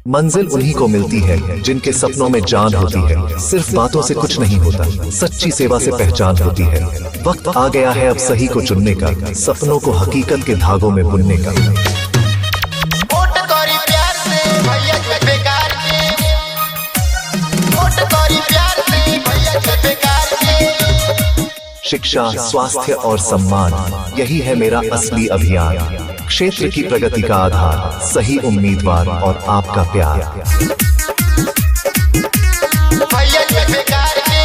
मंजिल उन्हीं को मिलती है जिनके सपनों में जान होती है। सिर्फ बातों से कुछ नहीं होता, सच्ची सेवा से पहचान होती है। वक्त आ गया है अब सही को चुनने का, सपनों को हकीकत के धागों में बुनने का। वोट करी प्यार से भैया के बेकार के, वोट करी प्यार से भैया के बेकार के। शिक्षा, स्वास्थ्य और सम्मान, यही है मेरा असली अभियान। क्षेत्र की प्रगति का आधार, सही उम्मीदवार और आपका प्यार। भैया के बेकार के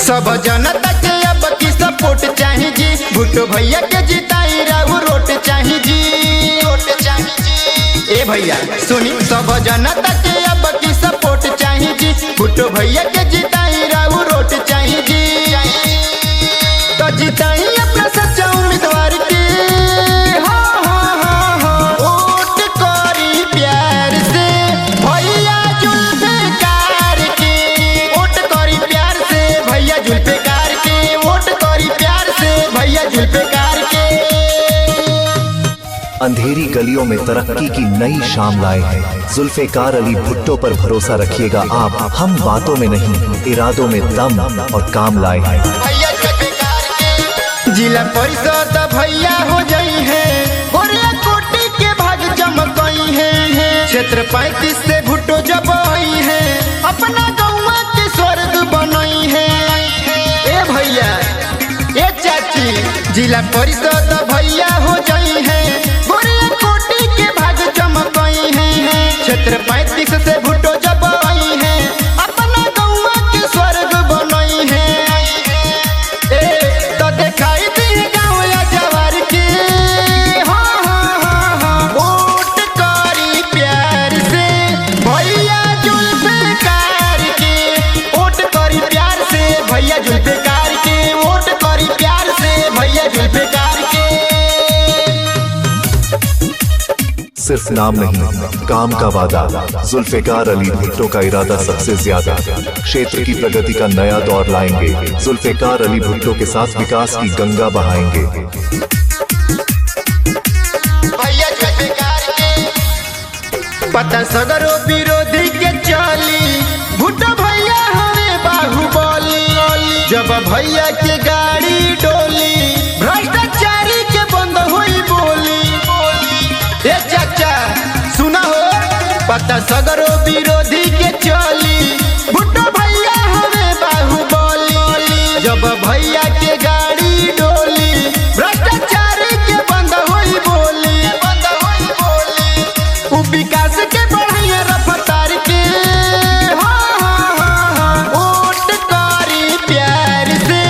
सब जनता के अब की सपोर्ट चाहिए जी। भुट्टो भैया के जिताई राहु रोट चाहिए जी, रोट चाहिए जी। ए भैया सुनी, सब जनता के अब की सपोर्ट चाहिए जी। भुट्टो भैया के जिताई राहु रोट चाहिए जी। तो जिताई अपना सच्चा उम्मीदवार के। वोट करी प्यार से भैया जुल्फिकार के, वोट करी प्यार से भैया जुल्फिकार के, वोट करी प्यार से भैया जुल्फिकार के। अंधेरी गलियों में तरक्की की नई शाम लाए हैं जुल्फिकार अली भुट्टो पर भरोसा रखिएगा आप। हम बातों में नहीं, इरादों में दम और काम लाए हैं। भैया जुल्फिकार के जिला परिषद भैया हो जाई है, गोरिया कोटी के भाग चमकई है। क्षेत्र 35 से भुट्टो जब आई है, अपना गौवा के स्वर्ग बनई है। ए भैया ए चाची, जिला परिषद भैया हो जाई है, गोरिया कोटी के भाग चमकई है। क्षेत्र 35 से भुट्टो जब आई है, अपना गौवा के स्वर्ग बनई है। ए तो दिखाई दी गाँव या जवार के। वोट करी प्यार से भैया जुल्फिकार के, वोट करी प्यार से भैया जुल्फिकार के, वोट करी प्यार से भैया जुल्फिकार के। सिर्फ नाम नहीं, काम का वादा। जुल्फिकार अली भुट्टो का इरादा सबसे ज्यादा। क्षेत्र की प्रगति का नया दौर लाएंगे, जुल्फिकार अली भुट्टो के साथ विकास की गंगा बहाएंगे। भैया जुल्फिकार के पता सगरो विरोधी के चली, भुट्टो भैया हमें बाहुबली। जब भैया के गाड़ी डोली, भ्रष्टाचारी के बंद हुई बोली। ए चाचा सुना हो, पता सगरो विरोधी के चली, भुट्टो भैया हमें बाहुबली। जब भैया के गाड़ी डोली, भ्रष्टाचारी के बंद हुई बोली, बंद हुई बोली। उ विकास के बढ़ाइए रफ्तार के। वोट करी प्यार से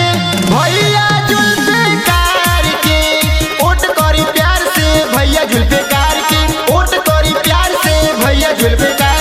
भैया जुल्फिकार के, वोट करी प्यार से भैया जुल्फिकार के, वोट करी प्यार से भैया जुल्फिकार।